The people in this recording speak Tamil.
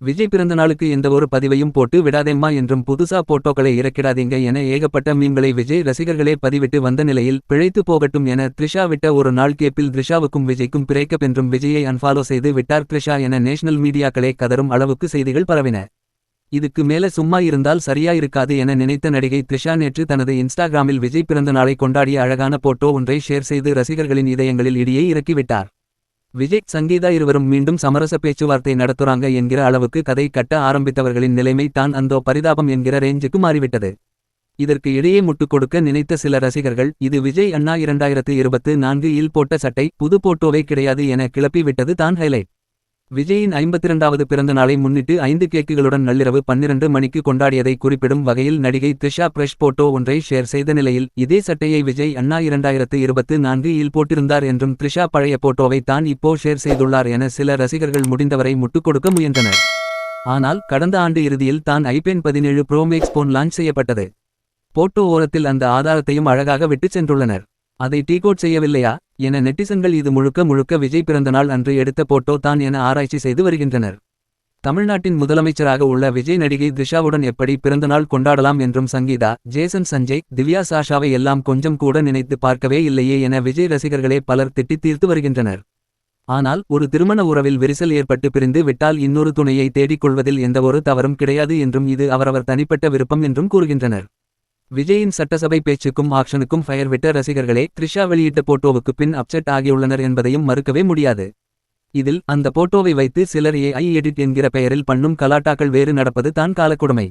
விஜய் பிறந்த நாளுக்கு எந்த ஒரு பதிவையும் போட்டு விடாதேம்மா என்றும் புதுசா போட்டோக்களை இறக்கிடாதீங்க என ஏகப்பட்ட மீம்களை விஜய் ரசிகர்களே பதிவிட்டு வந்த நிலையில் பிழைத்து போகட்டும் என த்ரிஷா விட்ட ஒரு நாள் கேப்பில் த்ரிஷாவுக்கும் விஜய்க்கும் பிரேக்கப் என்றும் விஜயை அன்ஃபாலோ செய்து விட்டார் த்ரிஷா என நேஷனல் மீடியாக்களே கதரும் அளவுக்கு செய்திகள் பரவின. இதுக்கு மேல சும்மா இருந்தால் சரியா இருக்காது என நினைத்த நடிகை த்ரிஷா நேற்று தனது இன்ஸ்டாகிராமில் விஜய் பிறந்த நாளை கொண்டாடிய அழகான போட்டோ ஒன்றை ஷேர் செய்து ரசிகர்களின் இதயங்களில் இடியை இறக்கிவிட்டார். விஜய் சங்கீதா இருவரும் மீண்டும் சமரச பேச்சுவார்த்தை நடத்துறாங்க என்கிற அளவுக்கு கதை கட்ட ஆரம்பித்தவர்களின் நிலைமை தான் அந்தோ பரிதாபம் என்கிற ரேஞ்சுக்கு மாறிவிட்டது. இதற்கு இடையே முட்டுக் கொடுக்க நினைத்த சில ரசிகர்கள் இது விஜய் அண்ணா 2024 இல் போட்ட சட்டை புது போட்டோவே கிடையாது என கிளப்பி விட்டது தான் ஹைலைட். விஜயின் 52வது பிறந்த நாளை முன்னிட்டு 5 கேக்குகளுடன் நள்ளிரவு 12 மணிக்கு கொண்டாடியதை குறிப்பிடும் வகையில் நடிகை த்ரிஷா ஃப்ரெஷ் போட்டோ ஒன்றை ஷேர் செய்த நிலையில் இதே சட்டையை விஜய் அண்ணா 2024 இல் போட்டிருந்தார் என்றும் த்ரிஷா பழைய போட்டோவை தான் இப்போ ஷேர் செய்துள்ளார் என சில ரசிகர்கள் முடிந்தவரை முட்டுக் கொடுக்க முயன்றனர். ஆனால் கடந்த ஆண்டு இறுதியில் தான் ஐபேன் 17 ப்ரோ மேக்ஸ் போன் லான்ச் செய்யப்பட்டது. போட்டோ ஓரத்தில் அந்த ஆதாரத்தையும் அழகாக விட்டுச் சென்றுள்ளனர். அதை டீகோட் செய்யவில்லையா என நெட்டிசன்கள் இது முழுக்க முழுக்க விஜய் பிறந்தநாள் அன்று எடுத்த போட்டோ தான் என ஆராய்ச்சி செய்து வருகின்றனர். தமிழ்நாட்டின் முதலமைச்சராக உள்ள விஜய் நடிகை த்ரிஷாவுடன் எப்படி பிறந்தநாள் கொண்டாடலாம் என்றும் சங்கீதா, ஜேசன் சஞ்சய், திவ்யா சாஷாவை எல்லாம் கொஞ்சம் கூட நினைத்து பார்க்கவே இல்லையே என விஜய் ரசிகர்களே பலர் திட்டித் தீர்த்து வருகின்றனர். ஆனால் ஒரு திருமண உறவில் விரிசல் ஏற்பட்டு பிரிந்து விட்டால் இன்னொரு துணையை தேடிக் கொள்வதில் எந்தவொரு தவறும் கிடையாது என்றும் இது அவரவர் தனிப்பட்ட விருப்பம் என்றும் கூறுகின்றனர். விஜயின் சட்டசபை பேச்சுக்கும் ஆக்ஷனுக்கும் ஃபயர் விட்ட ரசிகர்களே த்ரிஷா வெளியிட்ட போட்டோவுக்கு பின் அப்செட் ஆகியுள்ளனர் என்பதையும் மறுக்கவே முடியாது. இதில் அந்த போட்டோவை வைத்து சிலர் AI எடிட் என்கிற பெயரில் பண்ணும் கலாட்டாக்கள் வேறு நடப்பது தான் காலக்கொடுமை.